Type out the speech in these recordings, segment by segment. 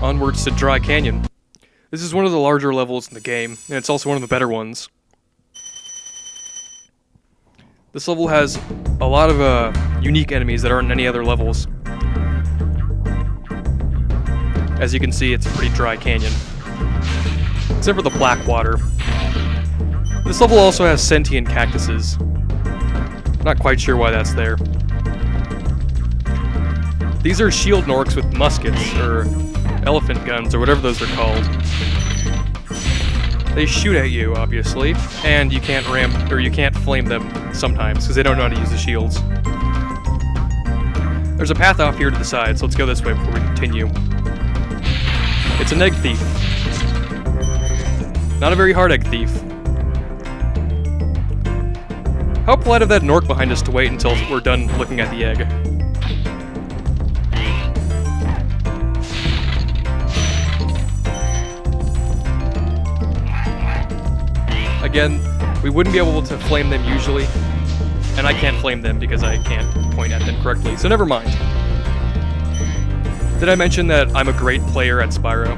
onwards to Dry Canyon. This is one of the larger levels in the game, and it's also one of the better ones. This level has a lot of unique enemies that aren't in any other levels. As you can see, it's a pretty dry canyon. Except for the black water. This level also has sentient cactuses. Not quite sure why that's there. These are shield Norks with muskets, or elephant guns, or whatever those are called. They shoot at you, obviously, and you can't you can't flame them sometimes, because they don't know how to use the shields. There's a path off here to the side, so let's go this way before we continue. It's an egg thief. Not a very hard egg thief. How polite of that Nork behind us to wait until we're done looking at the egg. Again, we wouldn't be able to flame them usually, and I can't flame them because I can't point at them correctly, so never mind. Did I mention that I'm a great player at Spyro?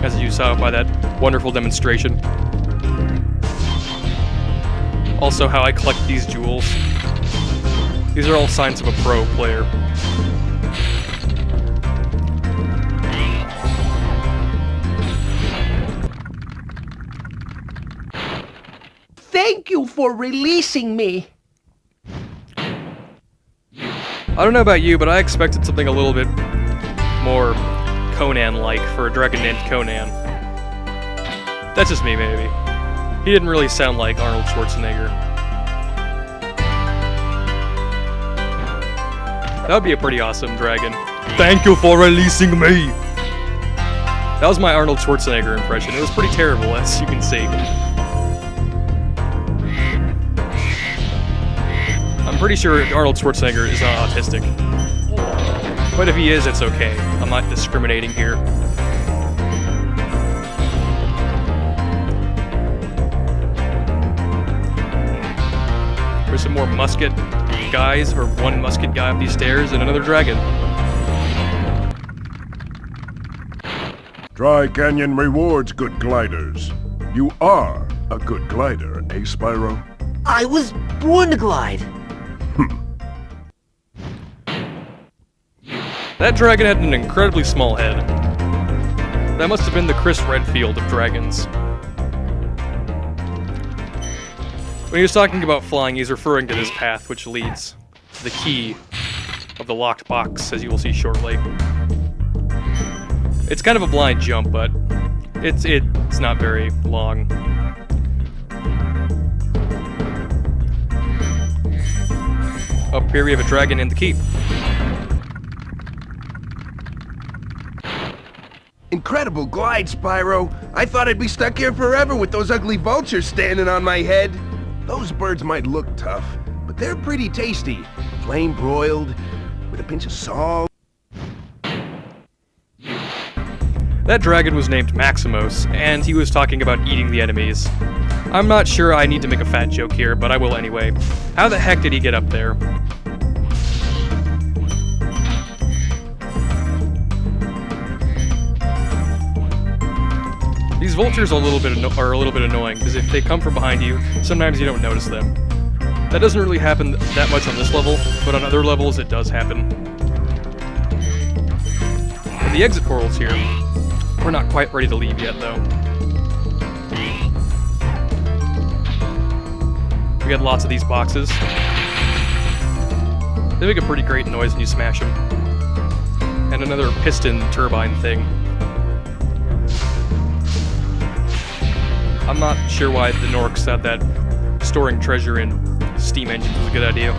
As you saw by that wonderful demonstration. Also, how I collect these jewels. These are all signs of a pro player. Thank you for releasing me. I don't know about you, but I expected something a little bit more Conan-like for a dragon named Conan. That's just me, maybe. He didn't really sound like Arnold Schwarzenegger. That would be a pretty awesome dragon. Thank you for releasing me! That was my Arnold Schwarzenegger impression. It was pretty terrible, as you can see. I'm pretty sure Arnold Schwarzenegger is not autistic. But if he is, it's okay. I'm not discriminating here. There's some more musket guys, or one musket guy up these stairs, and another dragon. Dry Canyon rewards good gliders. You are a good glider, eh, Spyro? I was born to glide. That dragon had an incredibly small head. That must have been the Chris Redfield of dragons. When he was talking about flying, he's referring to this path, which leads to the key of the locked box, as you will see shortly. It's kind of a blind jump, but it's not very long. Up here we have a dragon in the keep. Incredible glide, Spyro. I thought I'd be stuck here forever with those ugly vultures standing on my head. Those birds might look tough, but they're pretty tasty. Flame broiled, with a pinch of salt. That dragon was named Maximos, and he was talking about eating the enemies. I'm not sure I need to make a fat joke here, but I will anyway. How the heck did he get up there? These vultures are a little bit annoying, because if they come from behind you, sometimes you don't notice them. That doesn't really happen that much on this level, but on other levels it does happen. And the exit portal's here. We're not quite ready to leave yet, though. We got lots of these boxes. They make a pretty great noise when you smash them. And another piston turbine thing. I'm not sure why the Norks thought that storing treasure in steam engines was a good idea.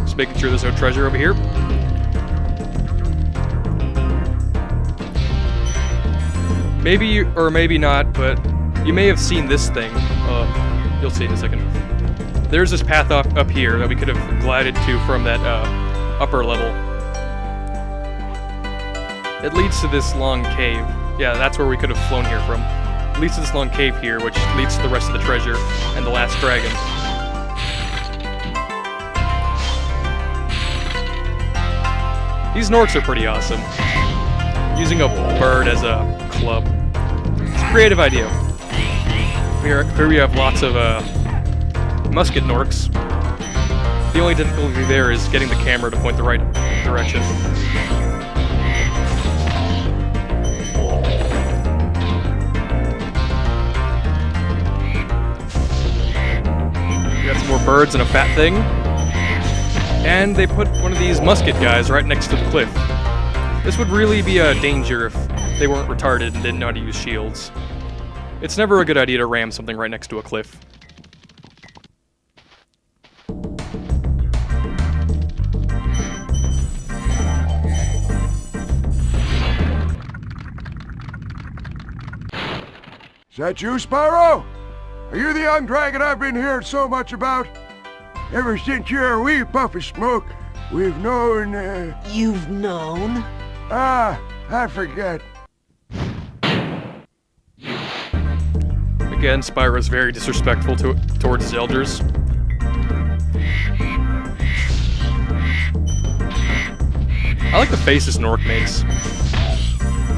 Just making sure there's no treasure over here. Maybe you, or maybe not, but you may have seen this thing. You'll see in a second. There's this path up here that we could have glided to from that upper level. It leads to this long cave. Yeah, that's where we could have flown here from. It leads to this long cave here, which leads to the rest of the treasure and the last dragon. These Norks are pretty awesome. Using a bird as a club. It's a creative idea. Here we have lots of musket Norks. The only difficulty there is getting the camera to point the right direction. We got some more birds and a fat thing. And they put one of these musket guys right next to the cliff. This would really be a danger if they weren't retarded and didn't know how to use shields. It's never a good idea to ram something right next to a cliff. Is that you, Spyro? Are you the young dragon I've been hearing so much about? Ever since you're a wee puff of smoke, we've known, You've known? I forget. Again, Spyro's very disrespectful towards his elders. I like the face this Nork makes.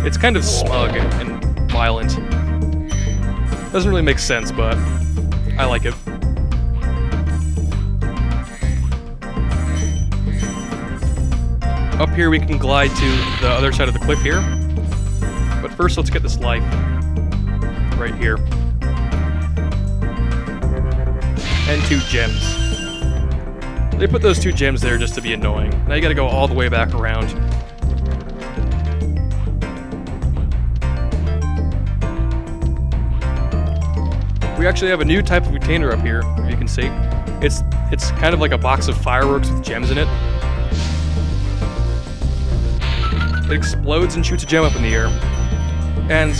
It's kind of smug and violent. Doesn't really make sense, but I like it. Up here we can glide to the other side of the cliff here. But first let's get this life. Right here. And 2 gems. They put those 2 gems there just to be annoying. Now you gotta go all the way back around. We actually have a new type of container up here, if you can see. It's kind of like a box of fireworks with gems in it. It explodes and shoots a gem up in the air. And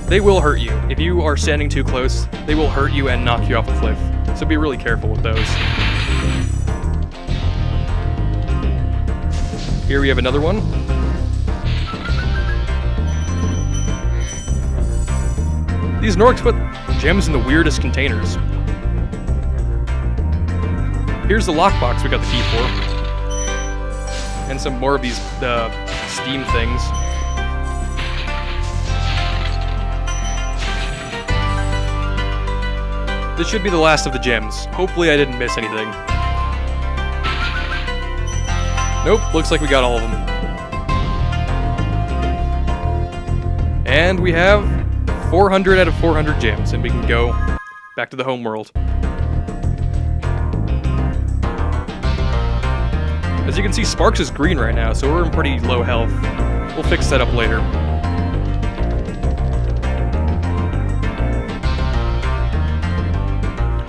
they will hurt you. If you are standing too close, they will hurt you and knock you off the cliff. So be really careful with those. Here we have another one. These Norks put gems in the weirdest containers. Here's the lockbox we got the key for. And some more of these steam things. This should be the last of the gems. Hopefully I didn't miss anything. Nope, looks like we got all of them. And we have 400 out of 400 gems, and we can go back to the home world. As you can see, Sparks is green right now, so we're in pretty low health. We'll fix that up later.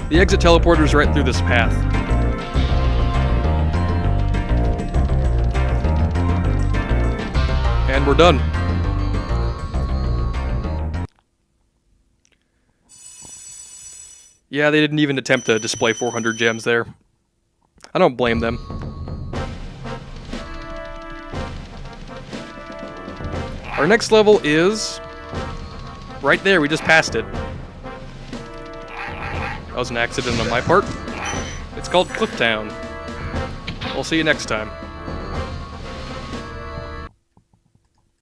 The exit teleporter is right through this path. And we're done. Yeah, they didn't even attempt to display 400 gems there. I don't blame them. Our next level is right there. We just passed it. That was an accident on my part. It's called Cliff Town. I'll see you next time.